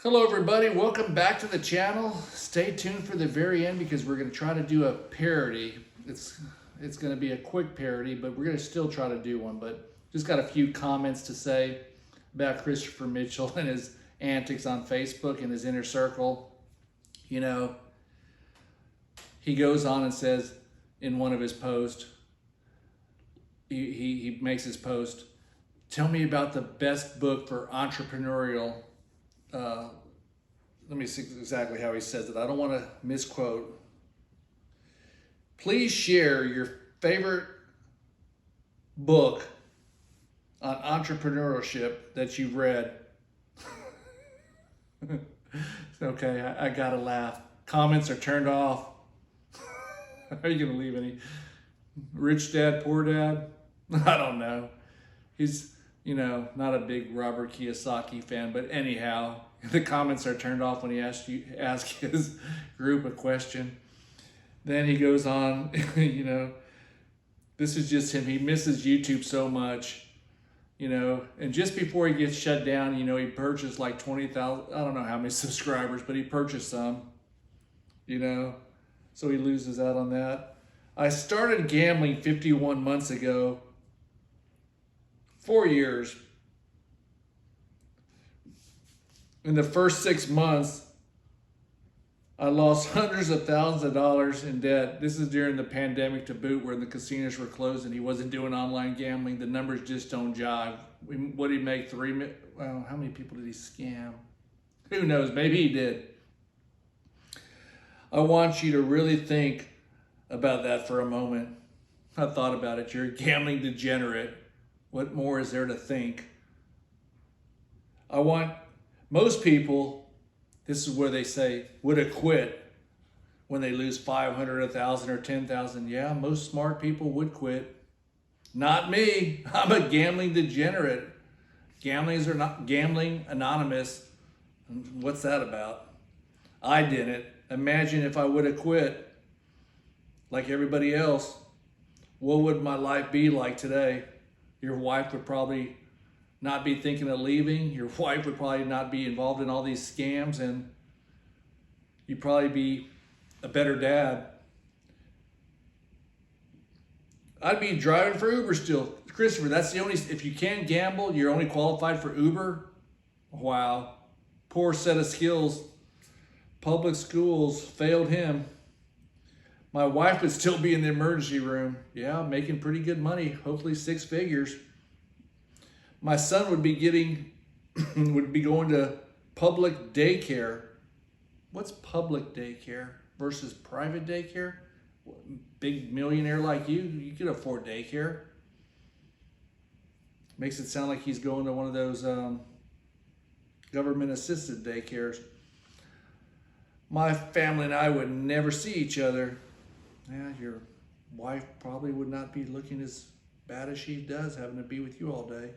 Hello everybody, welcome back to the channel. Stay tuned for the very end because we're going to try to do a parody. It's going to be a quick parody, but we're going to still try to do one. But just got a few comments to say about Christopher Mitchell and his antics on Facebook and his inner circle. You know, he goes on and says in one of his posts, he makes his post, tell me about the best book for entrepreneurial. Let me see exactly how he says it. I don't want to misquote. Please share your favorite book on entrepreneurship that you've read. Okay, I gotta laugh. Comments are turned off. Are you gonna leave any? Rich dad, poor dad? I don't know. He's, not a big Robert Kiyosaki fan, but anyhow, the comments are turned off when he ask his group a question. Then he goes on, this is just him. He misses YouTube so much, and just before he gets shut down, he purchased like 20,000, I don't know how many subscribers, but he purchased some, so he loses out on that. I started gambling 51 months ago. 4 years. In the first 6 months, I lost hundreds of thousands of dollars in debt. This is during the pandemic to boot, where the casinos were closed and he wasn't doing online gambling. The numbers just don't jive. What did he make? Well, how many people did he scam? Who knows? Maybe he did. I want you to really think about that for a moment. I thought about it. You're a gambling degenerate. What more is there to think? Most people, this is where they say, would have quit when they lose 500, 1,000, or 10,000. Yeah, most smart people would quit. Not me. I'm a gambling degenerate. Gamblings are not gambling anonymous. What's that about? I didn't. Imagine if I would have quit like everybody else. What would my life be like today? Your wife would probably not be thinking of leaving. Your wife would probably not be involved in all these scams, and you'd probably be a better dad. I'd be driving for Uber still. Christopher, that's the only, if you can't gamble, you're only qualified for Uber? Wow. Poor set of skills. Public schools failed him. My wife would still be in the emergency room. Yeah, making pretty good money, hopefully 6 figures. My son would be going to public daycare. What's public daycare versus private daycare? Big millionaire like you could afford daycare. Makes it sound like he's going to one of those government-assisted daycares. My family and I would never see each other. Yeah, your wife probably would not be looking as bad as she does, having to be with you all day.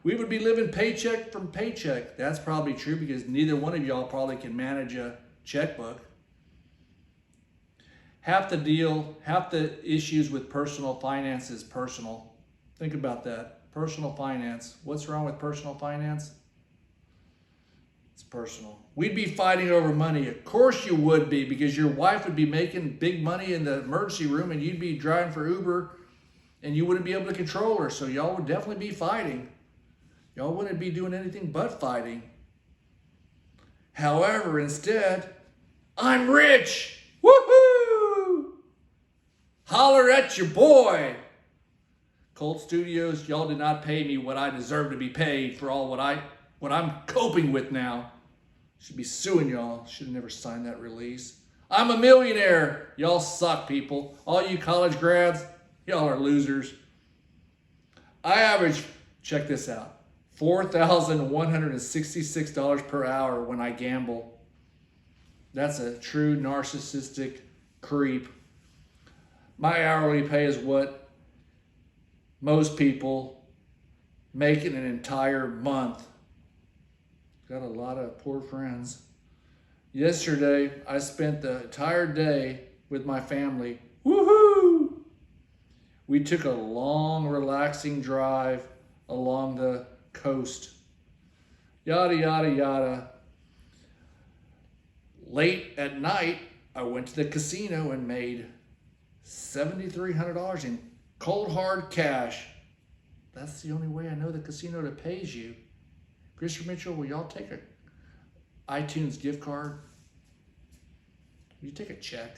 We would be living paycheck from paycheck. That's probably true because neither one of y'all probably can manage a checkbook. Half the issues with personal finance is personal. Think about that. Personal finance. What's wrong with personal finance? It's personal. We'd be fighting over money. Of course you would be, because your wife would be making big money in the emergency room and you'd be driving for Uber and you wouldn't be able to control her. So y'all would definitely be fighting. Y'all wouldn't be doing anything but fighting. However, instead, I'm rich. Woohoo! Holler at your boy. Colt Studios, y'all did not pay me what I deserve to be paid for all what I'm coping with now. Should be suing y'all. Should have never signed that release. I'm a millionaire. Y'all suck, people. All you college grads, y'all are losers. I average, check this out, $4,166 per hour when I gamble. That's a true narcissistic creep. My hourly pay is what most people make in an entire month. Got a lot of poor friends. Yesterday, I spent the entire day with my family. Woohoo! We took a long, relaxing drive along the coast. Yada, yada, yada. late at night, I went to the casino and made $7,300 in cold hard cash. That's the only way I know the casino that pays you. Christopher Mitchell, will y'all take a iTunes gift card? Will you take a check?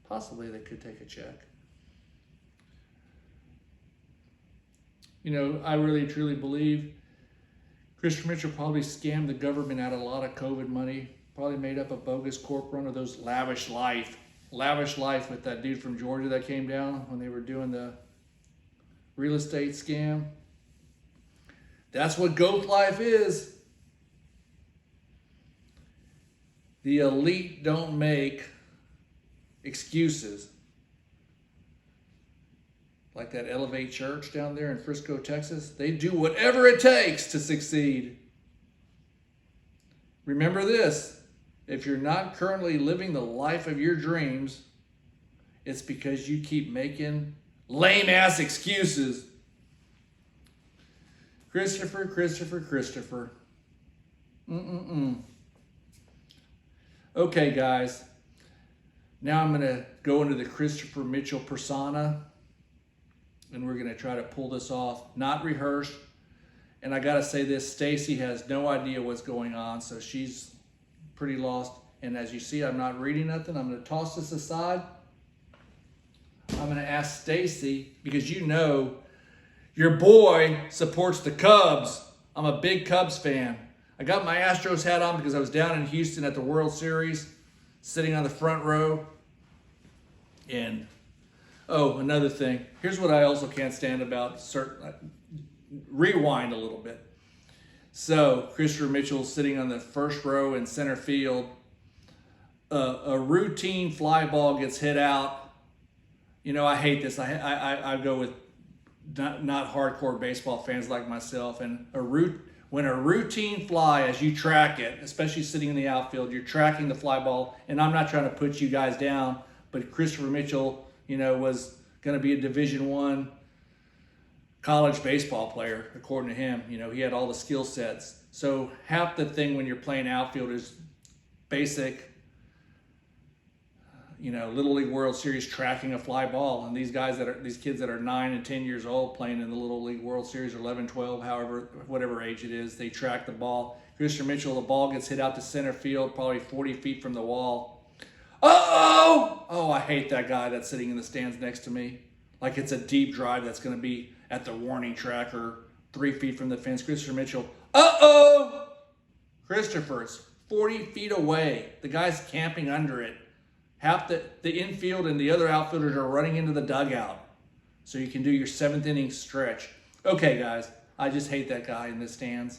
Possibly they could take a check. You know, I really truly believe Christopher Mitchell probably scammed the government out of a lot of COVID money. Probably made up a bogus corp run of those lavish life with that dude from Georgia that came down when they were doing the real estate scam. That's what GOAT life is. The elite don't make excuses. Like that Elevate Church down there in Frisco, Texas. They do whatever it takes to succeed. Remember this. If you're not currently living the life of your dreams, it's because you keep making lame-ass excuses. Christopher. Okay, guys. Now I'm going to go into the Christopher Mitchell persona, and we're going to try to pull this off. Not rehearsed. And I got to say this, Stacey has no idea what's going on, so she's pretty lost. And as you see, I'm not reading nothing. I'm going to toss this aside. I'm going to ask Stacey, because you know your boy supports the Cubs. I'm a big Cubs fan. I got my Astros hat on because I was down in Houston at the World Series, sitting on the front row. And, oh, another thing. Here's what I also can't stand about rewind a little bit. So, Christopher Mitchell sitting on the first row in center field. A routine fly ball gets hit out. You know, I hate this. I go with not hardcore baseball fans like myself. And when a routine fly, as you track it, especially sitting in the outfield, you're tracking the fly ball. And I'm not trying to put you guys down, but Christopher Mitchell, you know, was going to be a Division I college baseball player, according to him. You know, he had all the skill sets. So half the thing when you're playing outfield is basic, you know, Little League World Series tracking a fly ball. And these kids that are 9 and 10 years old playing in the Little League World Series, or 11, 12, whatever age it is, they track the ball. Christopher Mitchell, the ball gets hit out to center field, probably 40 feet from the wall. Uh-oh! Oh, I hate that guy that's sitting in the stands next to me. Like it's a deep drive that's going to be at the warning track or 3 feet from the fence. Christopher Mitchell, uh-oh! Christopher, it's 40 feet away. The guy's camping under it. Half the infield and the other outfielders are running into the dugout. So you can do your 7th inning stretch. Okay, guys, I just hate that guy in the stands.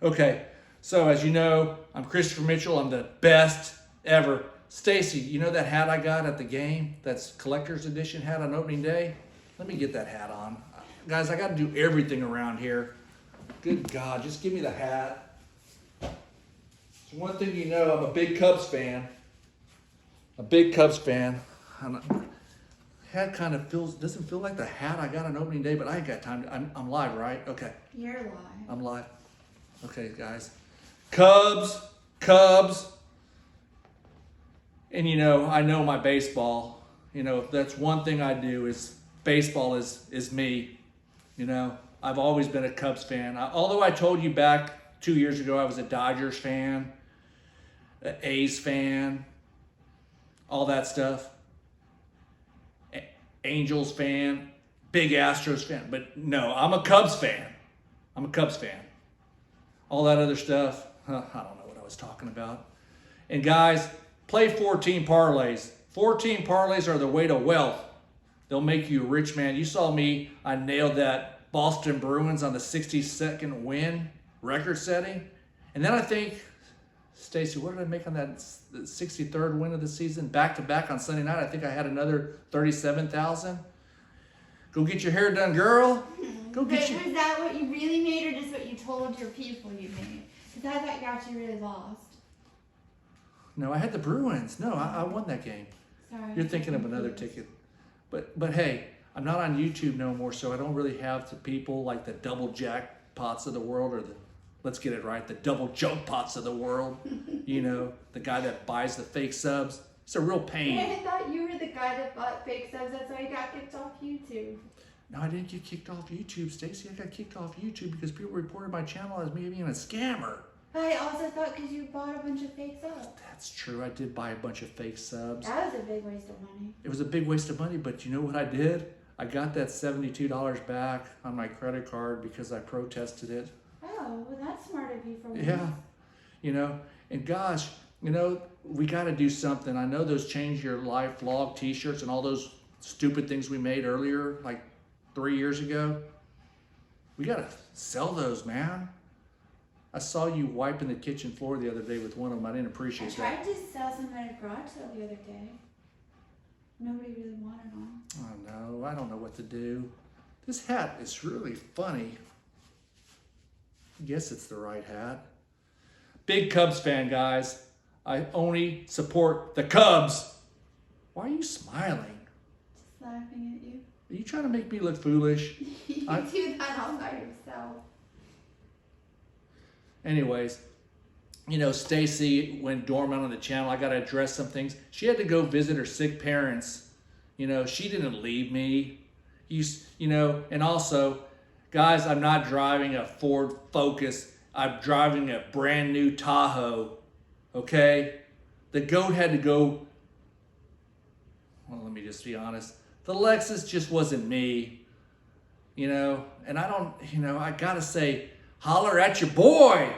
Okay, so as you know, I'm Christopher Mitchell. I'm the best ever. Stacey, you know that hat I got at the game? That's collector's edition hat on opening day? Let me get that hat on. Guys, I got to do everything around here. Good God, just give me the hat. So one thing you know, I'm a big Cubs fan. And hat kind of doesn't feel like the hat I got on opening day, but I ain't got time. I'm live, right? Okay. You're live. I'm live. Okay, guys. Cubs. And you know, I know my baseball. You know, if that's one thing I do is baseball is me. You know, I've always been a Cubs fan. Although I told you back 2 years ago I was a Dodgers fan, an A's fan, all that stuff. Angels fan, big Astros fan. But no, I'm a Cubs fan. All that other stuff, I don't know what I was talking about. And guys, play 14 parlays. 14 parlays are the way to wealth. They'll make you a rich man. You saw me, I nailed that Boston Bruins on the 62nd win, record setting. And then I think, Stacey, what did I make on that 63rd win of the season? Back to back on Sunday night. I think I had another 37,000. Go get your hair done, girl. Go get your... Was that what you really made, or just what you told your people you made? Because I thought you actually really lost. No, I had the Bruins. No, I won that game. Sorry. You're thinking of another ticket. But hey, I'm not on YouTube no more, so I don't really have the people like the double jackpots of the world or the Let's get it right. The double jump pots of the world. You know, the guy that buys the fake subs. It's a real pain. I thought you were the guy that bought fake subs. That's why you got kicked off YouTube. No, I didn't get kicked off YouTube, Stacey. I got kicked off YouTube because people reported my channel as me being a scammer. I also thought because you bought a bunch of fake subs. That's true. I did buy a bunch of fake subs. That was a big waste of money. It was a big waste of money, but you know what I did? I got that $72 back on my credit card because I protested it. Oh, well, that's smart of you for once. Yeah. You know, and gosh, you know, we got to do something. I know those Change Your Life vlog t-shirts and all those stupid things we made earlier, like 3 years ago. We got to sell those, man. I saw you wiping the kitchen floor the other day with one of them. I didn't appreciate that. I tried to sell some at a garage sale the other day. Nobody really wanted them. Oh no, I don't know what to do. This hat is really funny. I guess it's the right hat. Big Cubs fan, guys. I only support the Cubs. Why are you smiling? Just laughing at you. Are you trying to make me look foolish? You do that all by yourself. Anyways, you know, Stacey went dormant on the channel. I got to address some things. She had to go visit her sick parents. You know, she didn't leave me. You know, and also, guys, I'm not driving a Ford Focus. I'm driving a brand new Tahoe. Okay? The goat had to go. Well, let me just be honest. The Lexus just wasn't me. You know, and I don't, you know, I got to say, holler at your boy.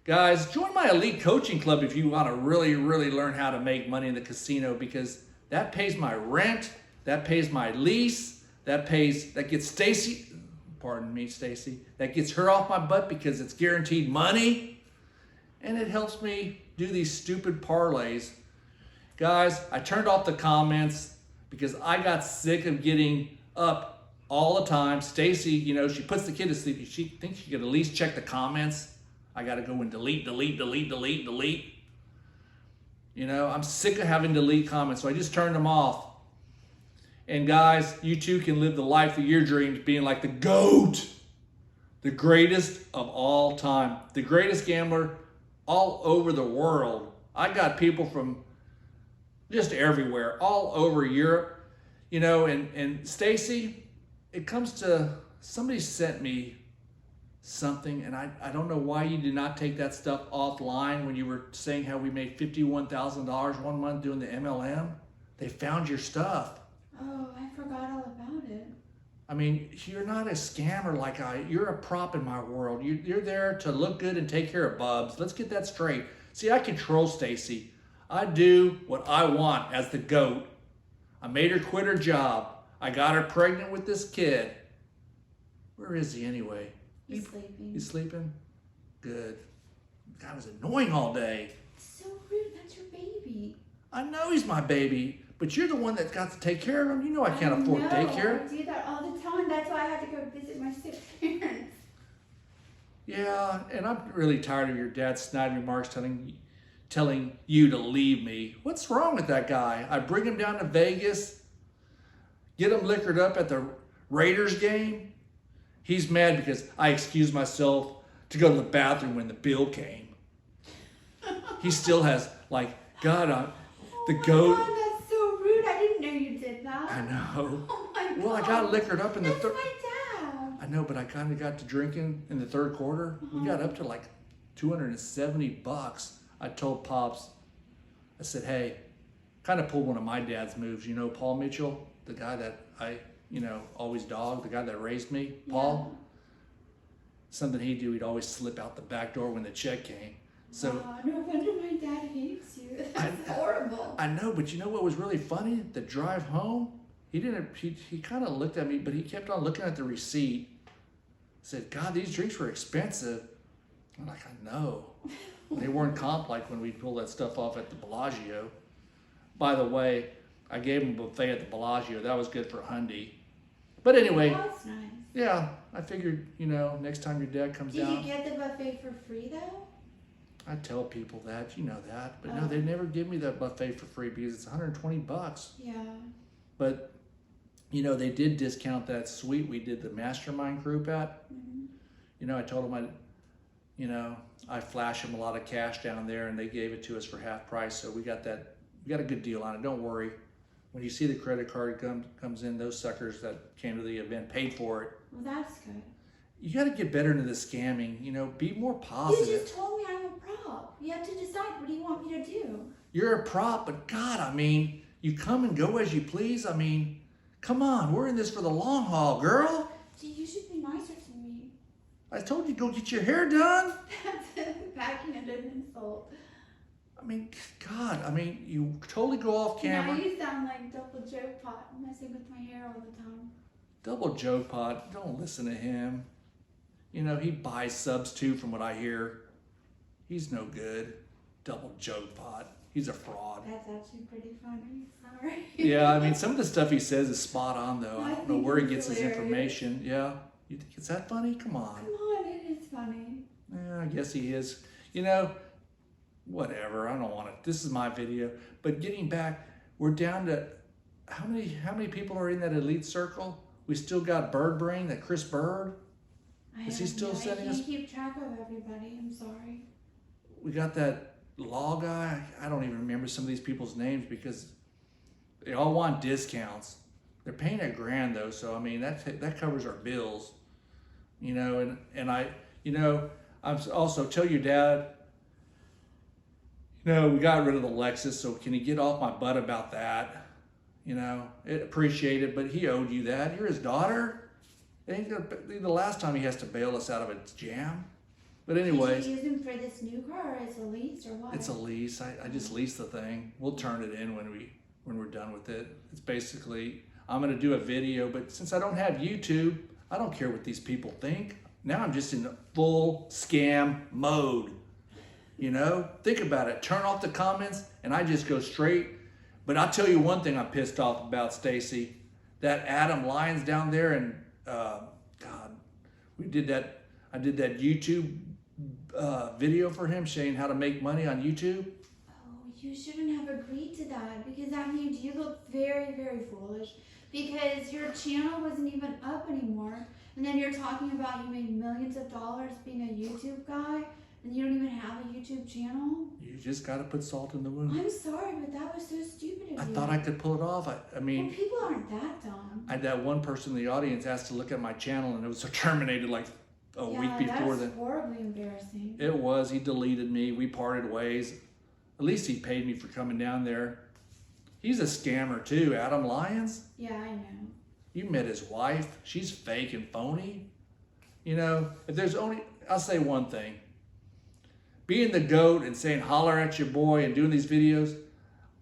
Guys, join my elite coaching club if you want to really, really learn how to make money in the casino, because that pays my rent, that pays my lease, that gets Stacey, pardon me, Stacey, that gets her off my butt because it's guaranteed money, and it helps me do these stupid parlays. Guys, I turned off the comments because I got sick of getting up all the time. Stacey, you know, she puts the kid to sleep. She thinks she could at least check the comments. I got to go and delete. You know, I'm sick of having to delete comments, so I just turned them off. And guys, you too can live the life of your dreams, being like the GOAT, the greatest of all time, the greatest gambler all over the world. I got people from just everywhere, all over Europe, you know, and Stacey, it comes to, somebody sent me something, and I don't know why you did not take that stuff offline when you were saying how we made $51,000 one month doing the MLM. They found your stuff. Oh, I forgot all about it. I mean, you're not a scammer like you're a prop in my world. You're there to look good and take care of bubs. Let's get that straight. See, I control Stacey. I do what I want as the GOAT. I made her quit her job. I got her pregnant with this kid. Where is he anyway? He's sleeping. He's sleeping? Good. God was annoying all day. It's so rude. That's your baby. I know he's my baby, but you're the one that's got to take care of him. You know I can't afford daycare. I do that all the time. That's why I had to go visit my sick parents. Yeah, and I'm really tired of your dad's snide remarks telling you to leave me. What's wrong with that guy? I bring him down to Vegas, get him liquored up at the Raiders game. He's mad because I excused myself to go to the bathroom when the bill came. He still has, like, God, the GOAT. God, that's so rude. I didn't know you did that. I know. Oh my God. Well, I got liquored up in the That's third. my dad. I know, but I kind of got to drinking in the third quarter. We got up to like $270. I told Pops, I said, hey, kind of pulled one of my dad's moves. You know, Paul Mitchell, the guy that I, you know, always dogged, the guy that raised me, Paul. Yeah. Something he'd do, he'd always slip out the back door when the check came. So No wonder my dad hates you. That's horrible. I know, but you know what was really funny? The drive home, he kind of looked at me, but he kept on looking at the receipt. Said, God, these drinks were expensive. I'm like, I know. They weren't comp like when we pulled that stuff off at the Bellagio. By the way, I gave him a buffet at the Bellagio. That was good for Hundy. But anyway, Oh, that's nice. yeah, I figured, you know, next time your dad comes Did down. you get the buffet for free though? I tell people that, you know that. But no, they never give me that buffet for free because it's $120. Yeah. But, you know, they did discount that suite we did the mastermind group at. Mm-hmm. You know, I told them You know, I flashed them a lot of cash down there, and they gave it to us for half price. So we got a good deal on it. Don't worry. When you see the credit card comes in, those suckers that came to the event paid for it. Well, that's good. You got to get better into the scamming. You know, be more positive. You just told me I'm a prop. You have to decide, what do you want me to do? You're a prop, but God, I mean, you come and go as you please. I mean, come on, we're in this for the long haul, girl. Gee, you should be nicer to me. I told you to go get your hair done. That's a backhanded insult. I mean, God, I mean, you totally go off camera. Now you sound like Double Joke Pot, messing with my hair all the time. Double joke pot, don't listen to him. You know, he buys subs too, from what I hear. He's no good. Double joke pot. He's a fraud. That's actually pretty funny. Sorry. Yeah, I mean, some of the stuff he says is spot on, though. I don't know where he gets his hilarious. information. Yeah. You think it's that funny? Come on. Come on, it is funny. Yeah, I guess he is. You know, whatever. I don't want to. This is my video. But getting back, we're down to how many people are in that elite circle? We still got Bird Brain, that Chris Bird. Is he still sending us? I can't keep track of everybody. I'm sorry. We got that law guy. I don't even remember some of these people's names because they all want discounts. They're paying $1,000 though, so I mean that covers our bills. You know, and I, you know, I'm also tell your dad. You know, we got rid of the Lexus, so can you get off my butt about that? You know, appreciate it, but he owed you that. You're his daughter. It ain't gonna be the last time he has to bail us out of a jam. But anyways. Did you use him for this new car, or it's a lease, or what? It's a lease. I just lease the thing. We'll turn it in when we're done with it. It's basically, I'm gonna do a video, but since I don't have YouTube, I don't care what these people think. Now I'm just in full scam mode. You know, think about it. Turn off the comments, and I just go straight. But I'll tell you one thing I'm pissed off about, Stacey. That Adam Lyons down there, and God, I did that YouTube video for him, showing how to make money on YouTube. Oh, you shouldn't have agreed to that, because that made you look very, very foolish. Because your channel wasn't even up anymore, and then you're talking about you made millions of dollars being a YouTube guy, and you don't even have a YouTube channel? You just got to put salt in the wound. I'm sorry, but that was so stupid of you. I thought I could pull it off. I mean, well, people aren't that dumb. I had that one person in the audience asked to look at my channel, and it was terminated like a week before that's horribly embarrassing. It was. He deleted me. We parted ways. At least he paid me for coming down there. He's a scammer too, Adam Lyons. Yeah, I know. You met his wife. She's fake and phony. You know, if there's only, I'll say one thing. Being the GOAT and saying holler at your boy and doing these videos,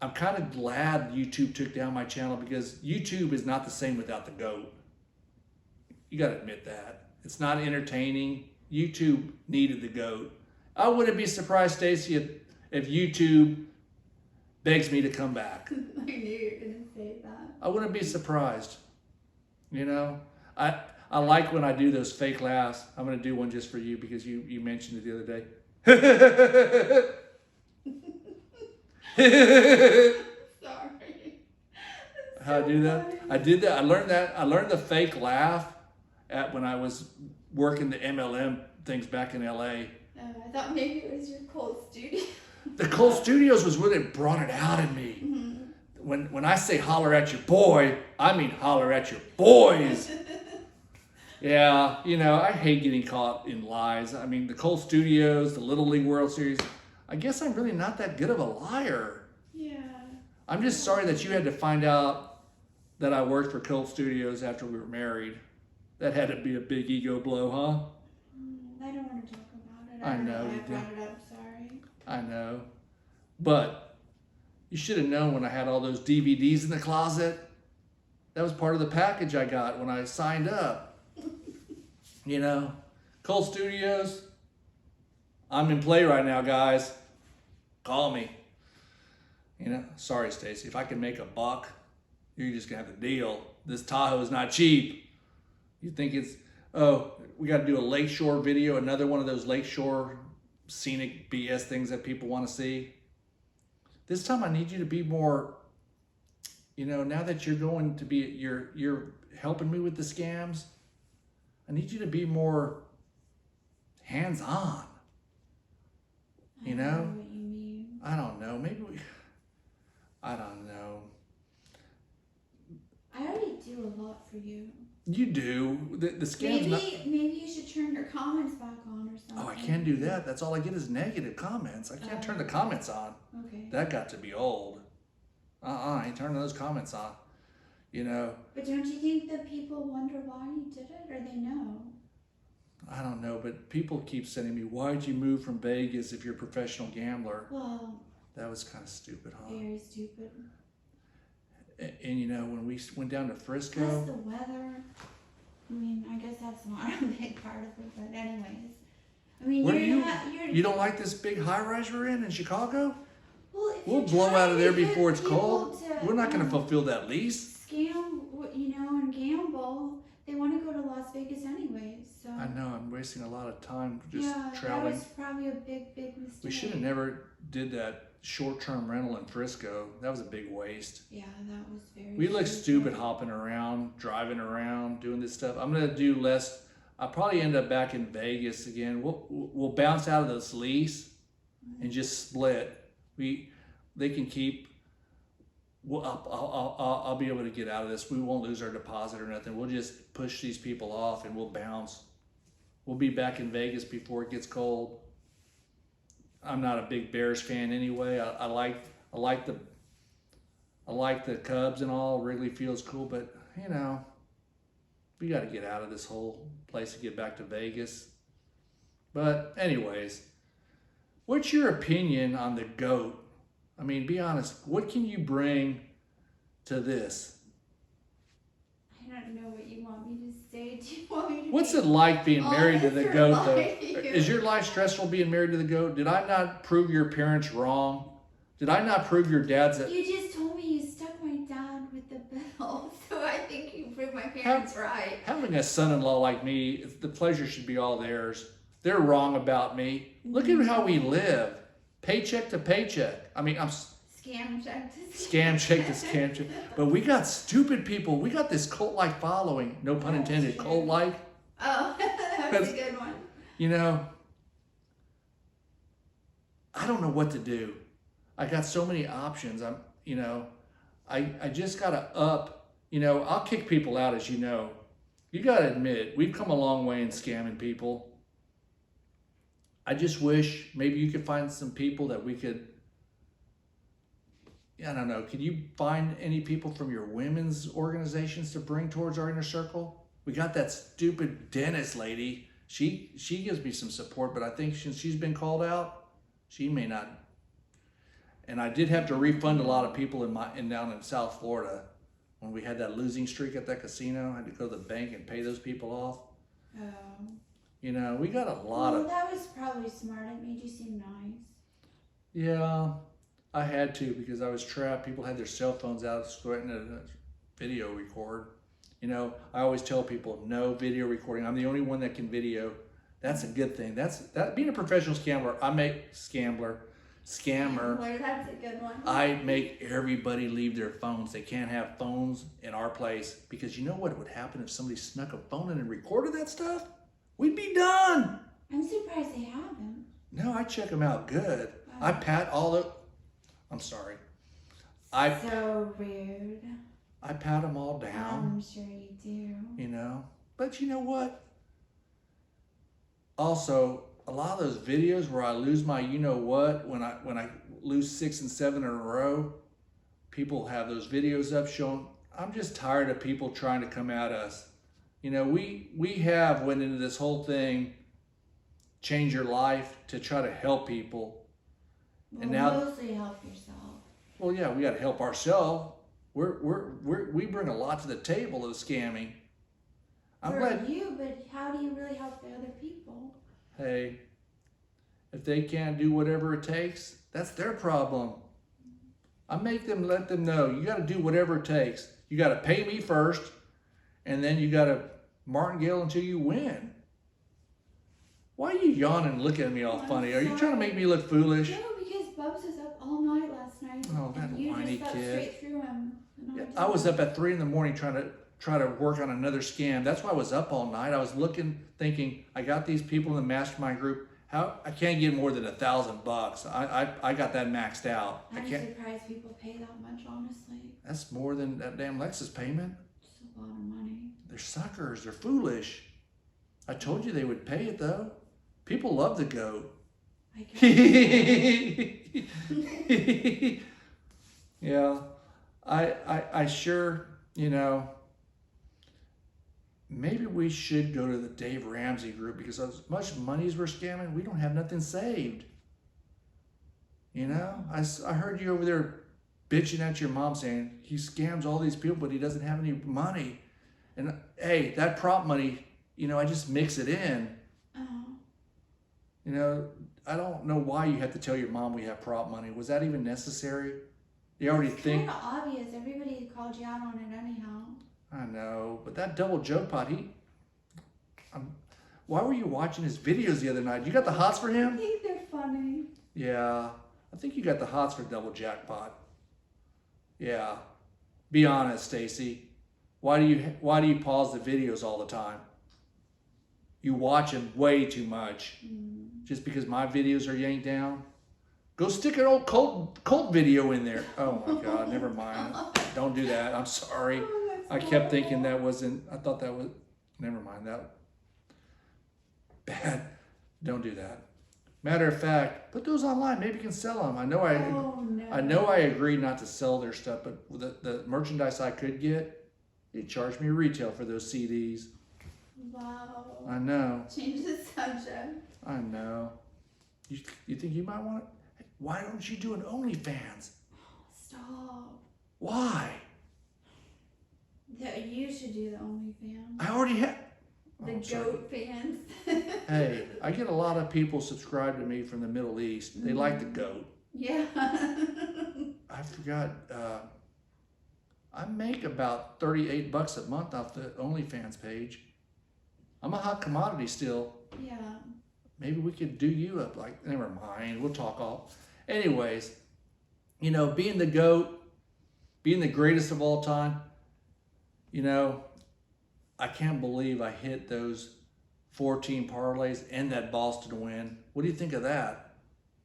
I'm kind of glad YouTube took down my channel, because YouTube is not the same without the GOAT. You got to admit that. It's not entertaining. YouTube needed the GOAT. I wouldn't be surprised, Stacey, if YouTube begs me to come back. I knew you were going to say that. I wouldn't be surprised. You know, I like when I do those fake laughs. I'm going to do one just for you because you mentioned it the other day. Sorry. How I do that? Funny. I did that. I learned the fake laugh when I was working the MLM things back in LA. I thought maybe it was your cold studio. The Cole Studios was where they brought it out in me. Mm-hmm. When I say holler at your boy, I mean holler at your boys. Yeah, you know, I hate getting caught in lies. I mean, the Cole Studios, the Little League World Series, I guess I'm really not that good of a liar. Yeah. I'm just sorry that you had to find out that I worked for Cole Studios after we were married. That had to be a big ego blow, huh? I don't want to talk about it. I don't know why you I brought it up. Sorry. I know. But you should have known when I had all those DVDs in the closet. That was part of the package I got when I signed up. You know, Cole Studios, I'm in play right now, guys. Call me. You know, sorry, Stacey. If I can make $1, you're just going to have the deal. This Tahoe is not cheap. You think it's, oh, we got to do a lakeshore video, another one of those lakeshore scenic BS things that people want to see. This time I need you to be more, you know, now that you're going to be, you're helping me with the scams, I need you to be more hands-on. You I know? know what you mean. I don't know. I don't know. I already do a lot for you. You do. The scam's Maybe you should turn your comments back on or something. Oh, I can't do that. That's all I get is negative comments. I can't turn the comments on. Okay. That got to be old. I ain't turning those comments on. You know. But don't you think that people wonder why you did it, or they know? I don't know, but people keep sending me, why'd you move from Vegas if you're a professional gambler? Well, That was kind of stupid, huh? very stupid. And you know, when we went down to Plus Frisco, the weather. I mean, I guess that's not a big part of it, but anyways. I mean, Where you're you don't like this big high-rise we're in Chicago? Well, if We'll you're blow trying out of there to get before it's people cold. to, We're not going to fulfill that lease. scam, and gamble. They want to go to Las Vegas anyways. So I know, I'm wasting a lot of time just yeah, traveling. that was probably a big mistake. We should have never did that short-term rental in Frisco. That was a big waste. Yeah, that was very. We look stupid hopping around, driving around, doing this stuff. I'm gonna do less. I'll probably end up back in Vegas again. We'll bounce out of this lease and just split. They can keep. I'll be able to get out of this. We won't lose our deposit or nothing. We'll just push these people off and we'll bounce. We'll be back in Vegas before it gets cold. I'm not a big Bears fan anyway. I like the Cubs and all. Wrigley Field's cool, but you know, we got to get out of this whole place to get back to Vegas. But anyways, what's your opinion on the GOAT? I mean, be honest. What can you bring to this? I don't know what you want me to say. Do you want me to? What's it like being married to the GOAT, though? lie to you? Is your life stressful being married to the GOAT? Did I not prove your parents wrong? Did I not prove your dad's a... You just told me you stuck my dad with the bill, so I think you proved my parents right. Having a son-in-law like me, the pleasure should be all theirs. They're wrong about me. Look at how we live. Paycheck to paycheck. I mean, I'm... Scam check to Scam check to scam check. But we got stupid people. We got this cult-like following. No pun intended. Cult-like. Oh, that was a good one. You know, I don't know what to do. I got so many options. I just got to up. You know, I'll kick people out, as you know. You got to admit, we've come a long way in scamming people. I just wish maybe you could find some people that we could, I don't know, could you find any people from your women's organizations to bring towards our inner circle? We got that stupid dentist lady. She gives me some support, but I think since she's been called out, she may not. And I did have to refund a lot of people down in South Florida when we had that losing streak at that casino. I had to go to the bank and pay those people off. Oh. You know, we got a lot of... That was probably smart. It made you seem nice. Yeah, I had to because I was trapped. People had their cell phones out, starting to video record. You know, I always tell people, no video recording. I'm the only one that can video. That's a good thing. That being a professional scammer, scammer. That's a good one. I make everybody leave their phones. They can't have phones in our place because you know what would happen if somebody snuck a phone in and recorded that stuff? We'd be done. I'm surprised they haven't. No, I check them out good. Wow. I pat all the... I'm sorry. So rude. I pat them all down. I'm sure you do. You know? But you know what? Also, a lot of those videos where I lose my you-know-what, when I lose 6 and 7 in a row, people have those videos up showing... I'm just tired of people trying to come at us. You know, we have went into this whole thing, change your life, to try to help people. Well, and now, mostly help yourself. well, yeah, we got to help ourselves. We bring a lot to the table of scamming. I'm glad you, but how do you really help the other people? Hey, if they can't do whatever it takes, that's their problem. I let them know, you got to do whatever it takes. You got to pay me first, and then you got to martingale until you win. Why are you yawning and looking at me all funny? Are you trying to make me look foolish? No, because Bubs was up all night last night. Oh, that and you whiny just slept kid. straight through him. Yeah, I was up at 3 in the morning trying to work on another scam. That's why I was up all night. I was thinking, I got these people in the mastermind group. How I can't get more than $1,000. I got that maxed out. I I'm can't. surprised people pay that much, honestly. That's more than that damn Lexus payment. It's a lot of money. They're suckers. They're foolish. I told you they would pay it though. People love the goat. I guess. Yeah, I sure, maybe we should go to the Dave Ramsey group because as much money as we're scamming, we don't have nothing saved. I heard you over there bitching at your mom saying he scams all these people, but he doesn't have any money. And hey, that prop money, I just mix it in. I don't know why you had to tell your mom we have prop money. Was that even necessary? They already think. It's kind of obvious. Everybody called you out on it anyhow. I know, but that double joke pot, why were you watching his videos the other night? You got the hots for I him? think they're funny. Yeah, I think you got the hots for double jackpot. Yeah, be honest, Stacey. Why do you pause the videos all the time? You watch them way too much. Just because my videos are yanked down? Go stick an old cult video in there. Oh my God, never mind. Don't do that. I'm sorry. I kept thinking that wasn't, I thought that was, never mind that. Bad. Don't do that. Matter of fact, put those online. Maybe you can sell them. I know I agreed not to sell their stuff, but the merchandise I could get, they charged me retail for those CDs. Wow. I know. Change the subject. I know. You think you might want it? Why don't you do an OnlyFans? Stop. Why? You should do the OnlyFans. I already have. The goat fans. Hey, I get a lot of people subscribe to me from the Middle East. They like the goat. Yeah. I forgot. I make about $38 a month off the OnlyFans page. I'm a hot commodity still. Yeah. Maybe we could do you up. Like, never mind. We'll talk all. Anyways, being the GOAT, being the greatest of all time, I can't believe I hit those 14 parlays and that Boston win. What do you think of that?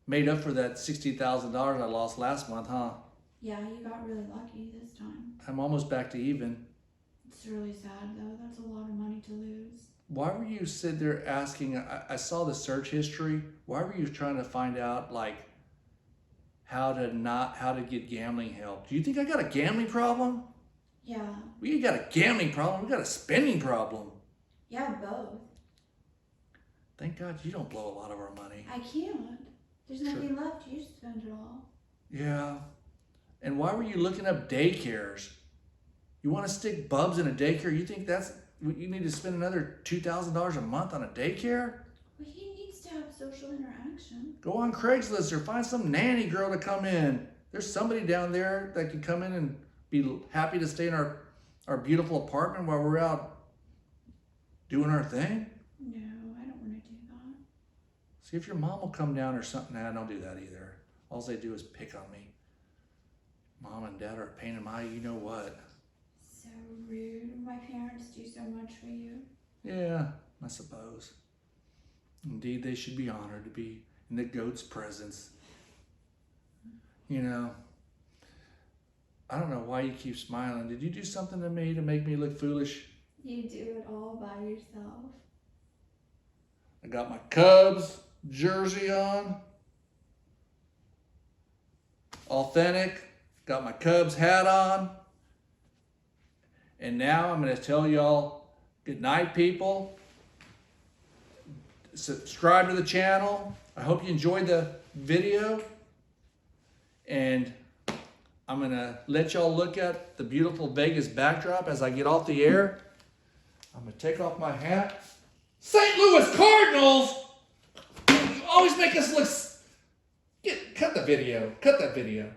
Made up for that $60,000 I lost last month, huh? Yeah, you got really lucky this time. I'm almost back to even. It's really sad though. That's a lot of money to lose. Why were you sitting there asking, I saw the search history. Why were you trying to find out how to get gambling help? Do you think I got a gambling problem? Yeah. We got a gambling problem. We got a spending problem. Yeah, both. Thank God you don't blow a lot of our money. I can't. There's nothing left. You spend it all. Yeah. And why were you looking up daycares? You want to stick bubs in a daycare? You think you need to spend another $2,000 a month on a daycare? Well, he needs to have social interaction. Go on Craigslist or find some nanny girl to come in. There's somebody down there that can come in and be happy to stay in our beautiful apartment while we're out doing our thing. No, I don't want to do that. See if your mom will come down or something. Nah, don't do that either. All they do is pick on me. Mom and dad are a pain in my you-know-what. So rude. My parents do so much for you. Yeah, I suppose. Indeed, they should be honored to be in the GOAT's presence. I don't know why you keep smiling. Did you do something to me to make me look foolish? You do it all by yourself. I got my Cubs jersey on. Authentic. Got my Cubs hat on. And now I'm going to tell y'all good night, people. Subscribe to the channel. I hope you enjoyed the video. And I'm going to let y'all look at the beautiful Vegas backdrop as I get off the air. I'm going to take off my hat. St. Louis Cardinals! You always make us look... Cut the video. Cut that video.